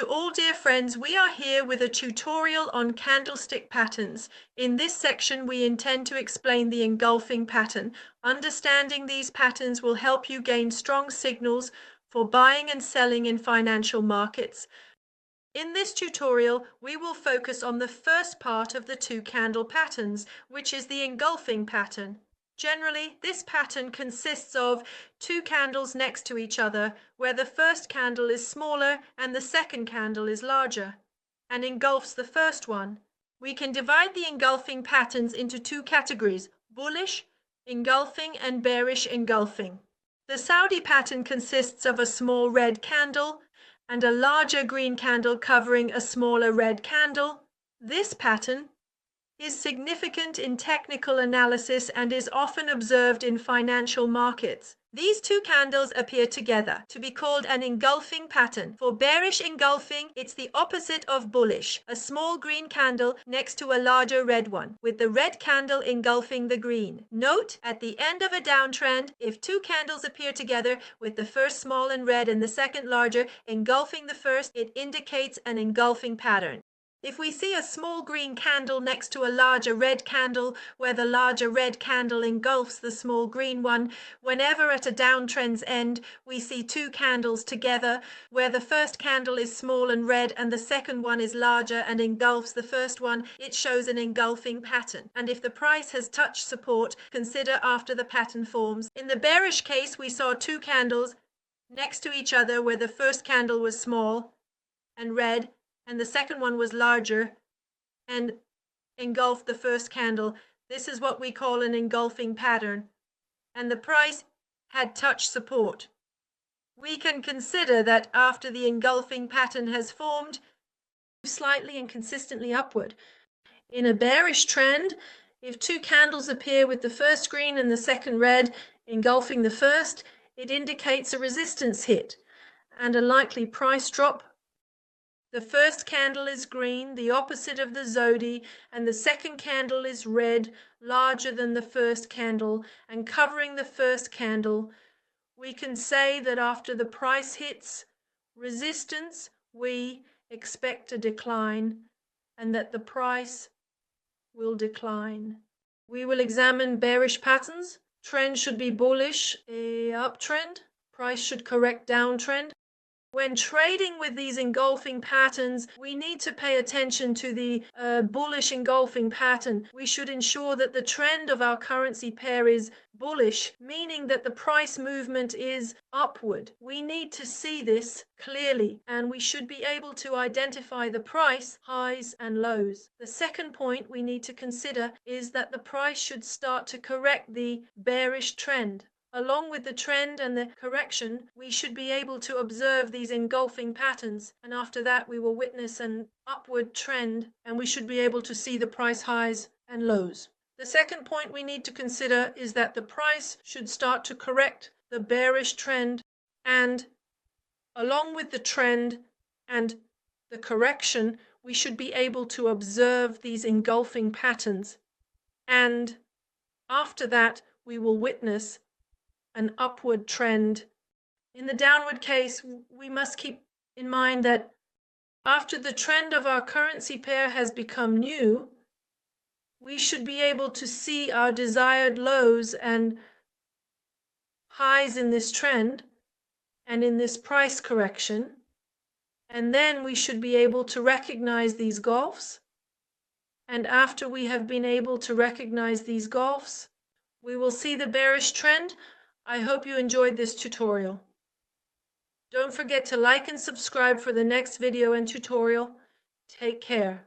all dear friends, we are here with a tutorial on candlestick patterns. In this section, we intend to explain the engulfing pattern. Understanding these patterns will help you gain strong signals for buying and selling in financial markets. In this tutorial, we will focus on the first part of the two-candle patterns, which is the engulfing pattern. Generally, this pattern consists of two candles next to each other, where the first candle is smaller and the second candle is larger, and engulfs the first one. We can divide the engulfing patterns into two categories: bullish engulfing and bearish engulfing. The Saudi pattern consists of a small red candle and a larger green candle covering a smaller red candle. This pattern is significant in technical analysis and is often observed in financial markets. These two candles appear together to be called an engulfing pattern. For bearish engulfing, it's the opposite of bullish, a small green candle next to a larger red one, with the red candle engulfing the green. Note, at the end of a downtrend, if two candles appear together with the first small and red and the second larger engulfing the first, it indicates an engulfing pattern. If we see a small green candle next to a larger red candle, where the larger red candle engulfs the small green one, whenever at a downtrend's end we see two candles together, where the first candle is small and red and the second one is larger and engulfs the first one, it shows an engulfing pattern. And if the price has touched support, consider after the pattern forms. In the bearish case, we saw two candles next to each other, where the first candle was small and red and the second one was larger and engulfed the first candle. This is what we call an engulfing pattern, and the price had touched support. We can consider that after the engulfing pattern has formed, slightly and consistently upward. In a bearish trend, if two candles appear with the first green and the second red engulfing the first, it indicates a resistance hit and a likely price drop. The first candle is green, the opposite of the zodi, and the second candle is red, larger than the first candle and covering the first candle. We can say that after the price hits resistance, we expect a decline and that the price will decline. We will examine bearish patterns. Trend should be bullish, uptrend. Price should correct downtrend. When trading with these engulfing patterns, we need to pay attention to the bullish engulfing pattern. We should ensure that the trend of our currency pair is bullish, meaning that the price movement is upward. We need to see this clearly, and we should be able to identify the price highs and lows. The second point we need to consider is that the price should start to correct the bearish trend. Along with the trend and the correction, we should be able to observe these engulfing patterns, and after that we will witness an upward trend and we should be able to see the price highs and lows. The second point we need to consider is that the price should start to correct the bearish trend, and along with the trend and the correction, we should be able to observe these engulfing patterns, and after that we will witness an upward trend. In the downward case, we must keep in mind that after the trend of our currency pair has become new, we should be able to see our desired lows and highs in this trend and in this price correction, and then we should be able to recognize these gulfs. And after we have been able to recognize these gulfs, we will see the bearish trend. I hope you enjoyed this tutorial. Don't forget to like and subscribe for the next video and tutorial. Take care.